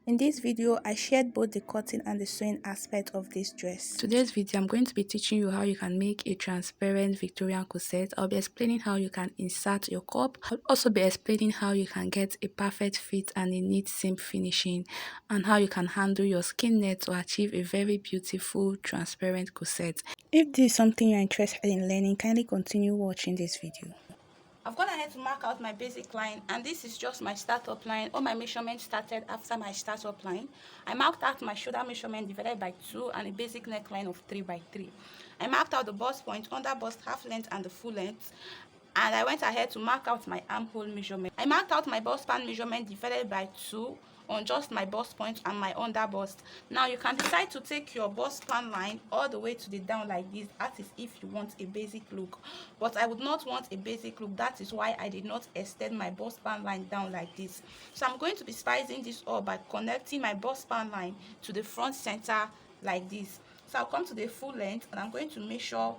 In this video, I shared both the cutting and the sewing aspect of this dress. Today's video, I'm going to be teaching you how you can make a transparent Victorian corset. I'll be explaining how you can insert your cup. I'll also be explaining how you can get a perfect fit and a neat seam finishing, and how you can handle your skin net to achieve a very beautiful transparent corset. If this is something you're interested in learning, kindly continue watching this video. I've gone ahead to mark out my basic line, and this is just my startup line. All my measurements started after my startup line. I marked out my shoulder measurement divided by 2 and a basic neckline of 3 by 3. I marked out the bust point, under bust, half length and the full length, and I went ahead to mark out my armhole measurement. I marked out my bust span measurement divided by 2 on just my bust point and my under bust. Now you can decide to take your bust span line all the way to the down like this. That is if you want a basic look, but I would not want a basic look. That is why I did not extend my bust span line down like this. So I'm going to be spicing this up by connecting my bust span line to the front center like this. So I'll come to the full length and I'm going to measure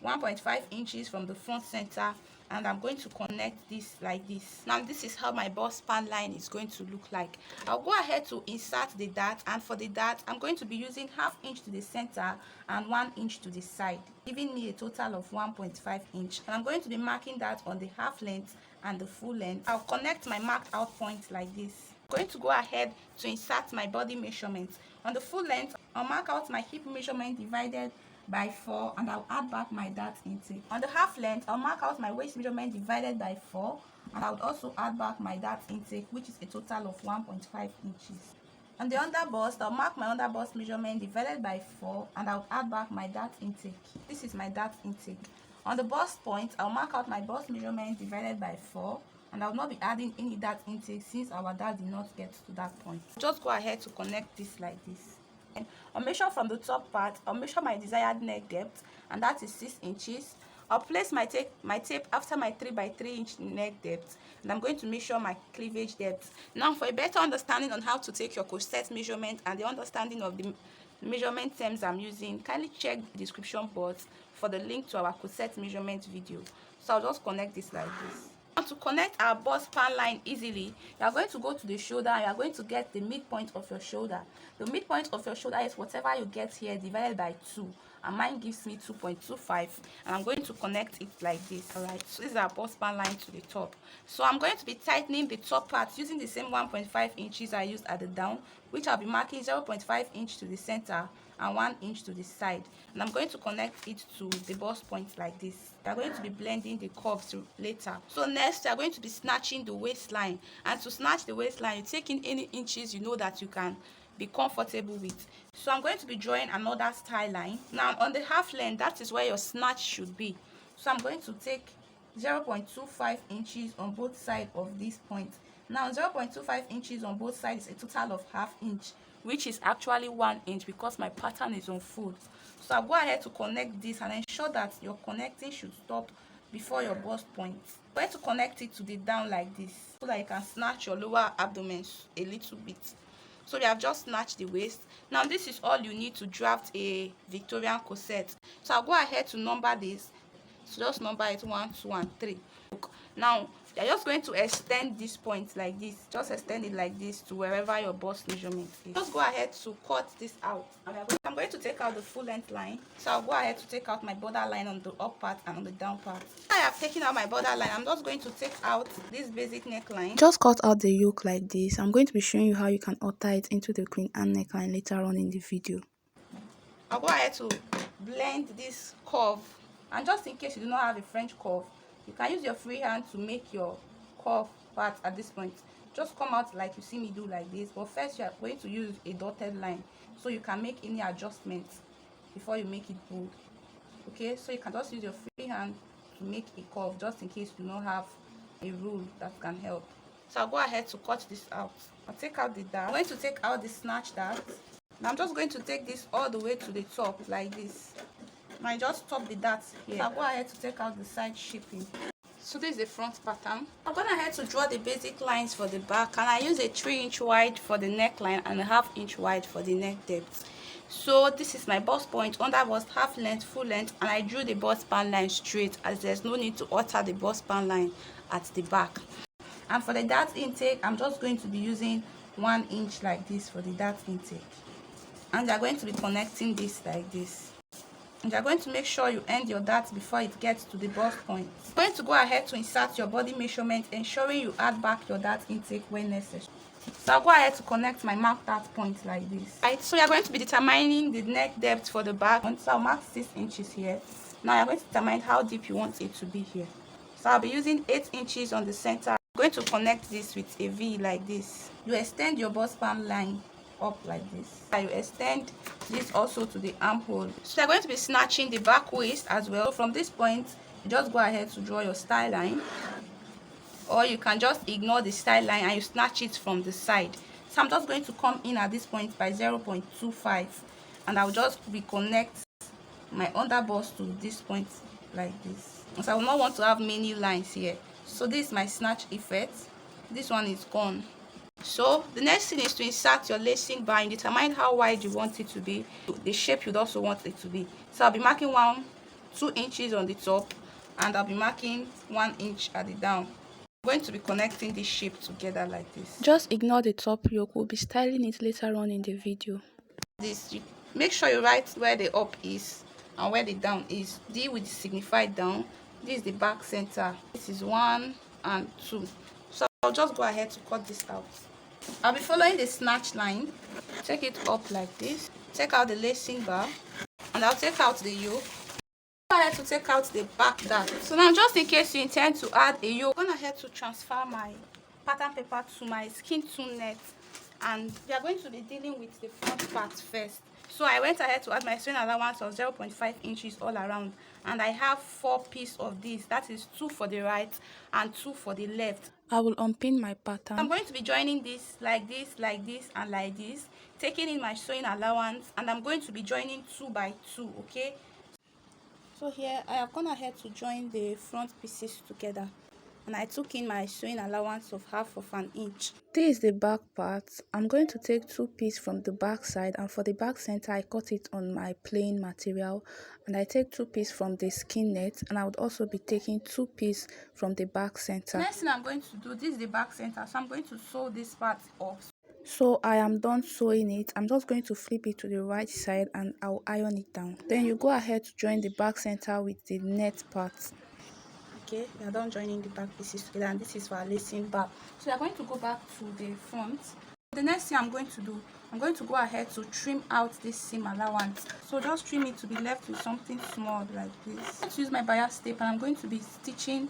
1.5 inches from the front center, and I'm going to connect this like this. Now this is how my bust span line is going to look like. I'll go ahead to insert the dart, and for the dart I'm going to be using ½ inch to the center and 1 inch to the side, giving me a total of 1.5 inch. And I'm going to be marking that on the half length and the full length. I'll connect my marked out point like this. I'm going to go ahead to insert my body measurement. On the full length, I'll mark out my hip measurement divided by 4, and I'll add back my dart intake. On the half length, I'll mark out my waist measurement divided by 4, and I would also add back my dart intake, which is a total of 1.5 inches. On the under bust, I'll mark my under bust measurement divided by 4, and I'll add back my dart intake. This is my dart intake. On the bust point, I'll mark out my bust measurement divided by 4, and I'll not be adding any dart intake since our dart did not get to that point. Just go ahead to connect this like this. And I'll measure from the top part. I'll measure my desired neck depth, and that is 6 inches. I'll place my tape after my 3 by 3 inch neck depth, and I'm going to measure my cleavage depth. Now, for a better understanding on how to take your corset measurement and the understanding of the measurement terms I'm using, kindly check the description box for the link to our corset measurement video. So I'll just connect this like this. Now, to connect our bust span line easily, you are going to go to the shoulder. You are going to get the midpoint of your shoulder. The midpoint of your shoulder is whatever you get here divided by 2, and mine gives me 2.25, and I'm going to connect it like this. All right, so this is our bust span line to the top. So I'm going to be tightening the top part using the same 1.5 inches I used at the down, which I'll be marking 0.5 inch to the center and 1 inch to the side, and I'm going to connect it to the bust point like this. We are going to be blending the curves later. So next, we are going to be snatching the waistline, and to snatch the waistline, you take in any inches you know that you can be comfortable with. So I'm going to be drawing another style line. Now on the half length, that is where your snatch should be. So I'm going to take 0.25 inches on both sides of this point. Now 0.25 inches on both sides is a total of ½ inch, which is actually 1 inch because my pattern is on fold. So I'll go ahead to connect this and ensure that your connecting should stop before your bust point. Try to connect it to the down like this so that you can snatch your lower abdomen a little bit. So we have just snatched the waist. Now this is all you need to draft a Victorian corset. So I'll go ahead to number this. So just number it 1, 2, and 3. Now you're just going to extend this point like this. Just extend it like this to wherever your bust measurement is. Just go ahead to cut this out. I'm going to take out the full length line. So I'll go ahead to take out my border line on the up part and on the down part. I have taken out my border line. I'm just going to take out this basic neckline. Just cut out the yoke like this. I'm going to be showing you how you can alter it into the Queen Anne neckline later on in the video. I'll go ahead to blend this curve, and just in case you do not have a French curve, you can use your free hand to make your curve part at this point. Just come out like you see me do like this, but first you are going to use a dotted line so you can make any adjustments before you make it bold. Okay, so you can just use your free hand to make a curve just in case you do not have a rule that can help. So I'll go ahead to cut this out. I'll take out the dart. I'm going to take out the snatch dart. Now I'm just going to take this all the way to the top like this. I just stop the dart here. So I'll go ahead to take out the side shaping. So this is the front pattern. I'm going ahead to draw the basic lines for the back, and I use a 3 inch wide for the neckline and a ½ inch wide for the neck depth. So this is my bust point, under bust, half length, full length, and I drew the bust span line straight as there's no need to alter the bust span line at the back. And for the dart intake, I'm just going to be using 1 inch like this for the dart intake, and you're going to be connecting this like this. And you're going to make sure you end your dart before it gets to the bust point. You're going to go ahead to insert your body measurement, ensuring you add back your dart intake when necessary. So I'll go ahead to connect my mark dart point like this. Right, so you're going to be determining the neck depth for the back. So I'll mark 6 inches here. Now you're going to determine how deep you want it to be here. So I'll be using 8 inches on the center. I'm going to connect this with a V like this. You extend your bust span line up like this. You extend this also to the armhole. So you're going to be snatching the back waist as well. So from this point, you just go ahead to draw your style line, or you can just ignore the style line and you snatch it from the side. So I'm just going to come in at this point by 0.25, and I'll just reconnect my under bust to this point like this. So I will not want to have many lines here. So this is my snatch effect. This one is gone. So the next thing is to insert your lacing bar and determine how wide you want it to be, the shape you'd also want it to be. So I'll be marking 2 inches on the top, and I'll be marking 1 inch at the down. I'm going to be connecting this shape together like this. Just ignore the top yoke, we'll be styling it later on in the video. Make sure you write where the up is and where the down is. D with the signified down. This is the back center. This is 1 and 2. So I'll just go ahead to cut this out. I'll be following the snatch line. Take it up like this. Take out the lacing bar, and I'll take out the yoke. Go ahead to take out the back dart. So now, just in case you intend to add a yoke, I'm going ahead to transfer my pattern paper to my skin tune net, and we are going to be dealing with the front part first. So I went ahead to add my sewing allowance of 0.5 inches all around, and I have 4 pieces of this. That is 2 for the right and 2 for the left. I will unpin my pattern. I'm going to be joining this like this, like this, and like this, taking in my sewing allowance, and I'm going to be joining 2 by 2, okay? So here I have gone ahead to join the front pieces together, and I took in my sewing allowance of 1/2 inch. This is the back part. I'm going to take 2 pieces from the back side, and for the back center I cut it on my plain material, and I take 2 pieces from the skin net, and I would also be taking 2 pieces from the back center. Next thing I'm going to do, this is the back center, so I'm going to sew this part off. So I am done sewing it. I'm just going to flip it to the right side and I'll iron it down. Then you go ahead to join the back center with the net part. Okay, we are done joining the back pieces together, and this is for our lacing back. So we are going to go back to the front. The next thing I'm going to do, I'm going to go ahead to trim out this seam allowance. So just trim it to be left with something small like this. Let's use my bias tape, and I'm going to be stitching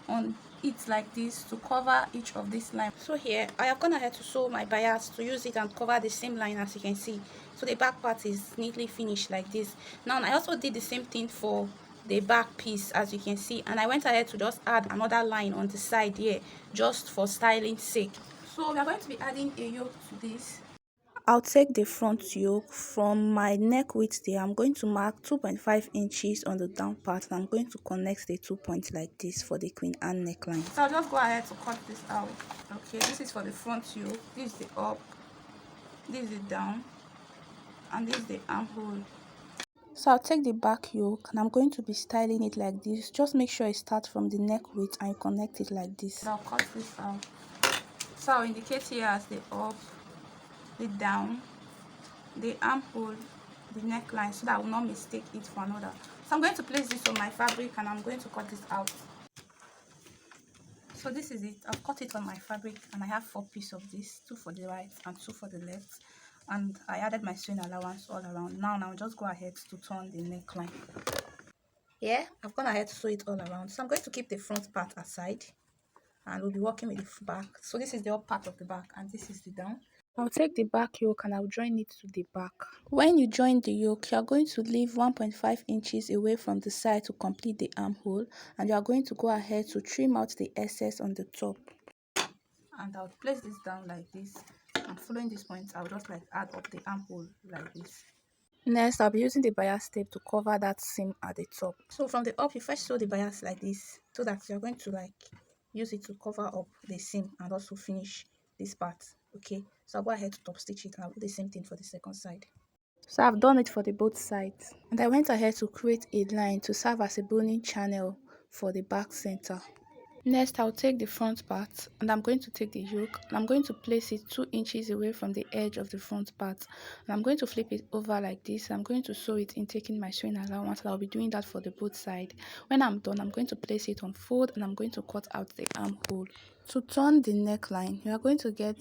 on it like this to cover each of this line. So here I have gone ahead to sew my bias to use it and cover the same line, as you can see. So the back part is neatly finished like this. Now I also did the same thing for the back piece, as you can see, and I went ahead to just add another line on the side here just for styling sake. So we are going to be adding a yoke to this. I'll take the front yoke from my neck width there. I'm going to mark 2.5 inches on the down part, and I'm going to connect the 2 points like this for the Queen Anne neckline. So I'll just go ahead to cut this out. Okay, this is for the front yoke, this is the up, this is the down, and this is the armhole. So I'll take the back yoke and I'm going to be styling it like this. Just make sure it starts from the neck width and you connect it like this. So I'll cut this out. So I'll indicate here as the up, the down, the armhole, the neckline, so that I will not mistake it for another. So I'm going to place this on my fabric and I'm going to cut this out. So this is it. I've cut it on my fabric and I have 4 pieces of this, 2 for the right and 2 for the left. And I added my sewing allowance all around. Now I'll just go ahead to turn the neckline. Yeah, I've gone ahead to sew it all around. So I'm going to keep the front part aside and we'll be working with the back. So this is the up part of the back and this is the down. I'll take the back yoke and I'll join it to the back. When you join the yoke, you're going to leave 1.5 inches away from the side to complete the armhole, and you are going to go ahead to trim out the excess on the top. And I'll place this down like this, and following this point I'll just like add up the armhole like this. Next, I'll be using the bias tape to cover that seam at the top. So from the up, you first sew the bias like this, so that you're going to like use it to cover up the seam and also finish this part. Okay, so I'll go ahead to top stitch it and I'll do the same thing for the second side. So I've done it for the both sides, and I went ahead to create a line to serve as a boning channel for the back center. Next, I'll take the front part and I'm going to take the yoke and I'm going to place it 2 inches away from the edge of the front part. And I'm going to flip it over like this. I'm going to sew it in, taking my sewing allowance. I'll be doing that for the both side. When I'm done, I'm going to place it on fold and I'm going to cut out the armhole. To turn the neckline, you are going to get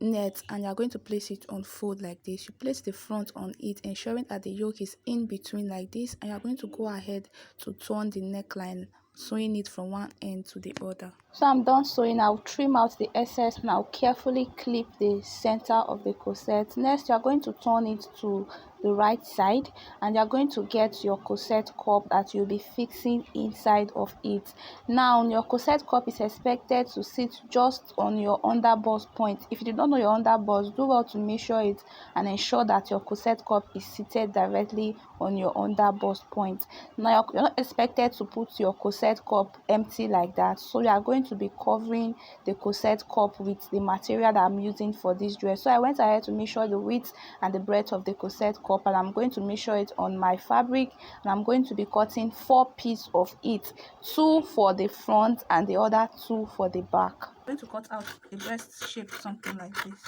net and you are going to place it on fold like this. You place the front on it, ensuring that the yoke is in between like this, and you are going to go ahead to turn the neckline, sewing it from one end to the other. So I'm done sewing. I'll trim out the excess and I'll carefully clip the center of the corset. Next, you are going to turn it to the right side and you are going to get your corset cup that you'll be fixing inside of it. Now your corset cup is expected to sit just on your underbust point. If you do not know your underbust, do well to measure it and ensure that your corset cup is seated directly on your underbust point. Now you're not expected to put your corset cup empty like that, so you are going to be covering the corset cup with the material that I'm using for this dress. So I went ahead to measure the width and the breadth of the corset cup and I'm going to measure it on my fabric, and I'm going to be cutting 4 pieces of it, 2 for the front and the other 2 for the back. I'm going to cut out a breast shape, something like this.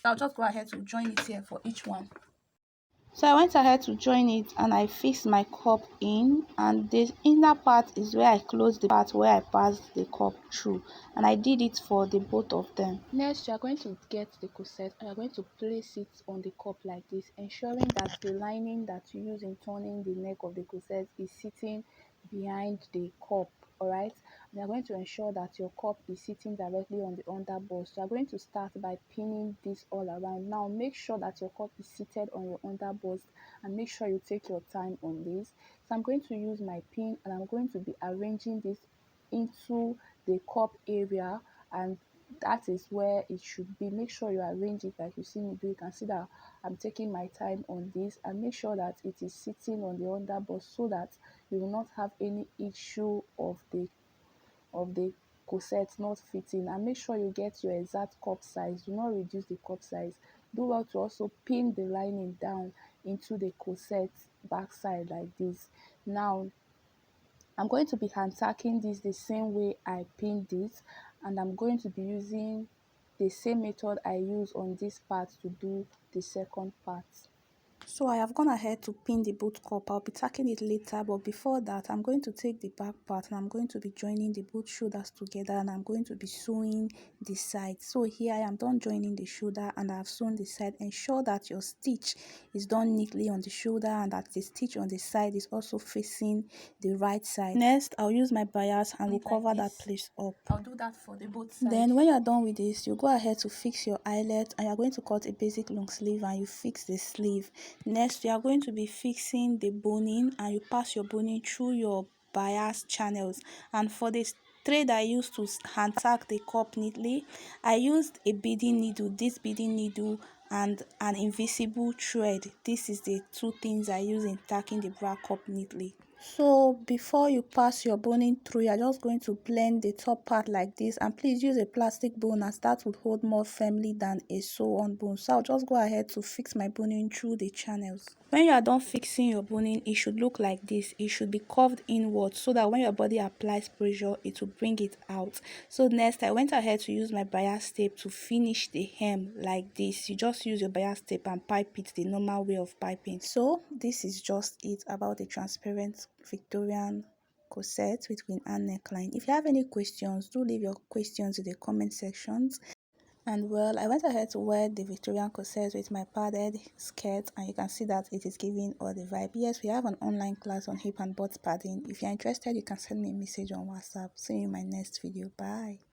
I'll just go ahead to join it here for each one. So I went ahead to join it and I fixed my cup in, and the inner part is where I close the part where I passed the cup through, and I did it for the both of them. Next, you are going to get the corset and you are going to place it on the cup like this, ensuring that the lining that you use in turning the neck of the corset is sitting behind the cup. Alright, we are going to ensure that your cup is sitting directly on the underbust. You are going to start by pinning this all around. Now make sure that your cup is seated on your underbust and make sure you take your time on this. So I'm going to use my pin and I'm going to be arranging this into the cup area, and that is where it should be. Make sure you arrange it like you see me do. You can see that I'm taking my time on this, and make sure that it is sitting on the underbust so that you will not have any issue of the corset not fitting. And make sure you get your exact cup size. Do not reduce the cup size. Do well to also pin the lining down into the corset backside like this. Now I'm going to be hand tacking this the same way I pinned it, and I'm going to be using the same method I use on this part to do the second part. So I have gone ahead to pin the boot cup. I'll be tacking it later, but before that I'm going to take the back part and I'm going to be joining the both shoulders together, and I'm going to be sewing the side. So here I am done joining the shoulder and I've sewn the side. Ensure that your stitch is done neatly on the shoulder and that the stitch on the side is also facing the right side. Next, I'll use my bias and we'll cover that place up. I'll do that for the both sides. Then when you're done with this, you go ahead to fix your eyelet and you're going to cut a basic long sleeve and you fix the sleeve. Next, we are going to be fixing the boning and you pass your boning through your bias channels. And for this thread I used to hand tack the cup neatly, I used a beading needle, this beading needle, and an invisible thread. This is the 2 things I use in tacking the bra cup neatly. So before you pass your boning through, you're just going to blend the top part like this, and please use a plastic bone as that would hold more firmly than a sew-on bone. So I'll just go ahead to fix my boning through the channels. When you are done fixing your boning, it should look like this. It should be curved inward so that when your body applies pressure, it will bring it out. So next, I went ahead to use my bias tape to finish the hem like this. You just use your bias tape and pipe it the normal way of piping. So this is just it about the transparent Victorian corset with Queen Anne neckline. If you have any questions, do leave your questions in the comment sections. And well, I went ahead to wear the Victorian corset with my padded skirt, and you can see that it is giving all the vibe. Yes, we have an online class on hip and butt padding. If you're interested, you can send me a message on WhatsApp. See you in my next video. Bye.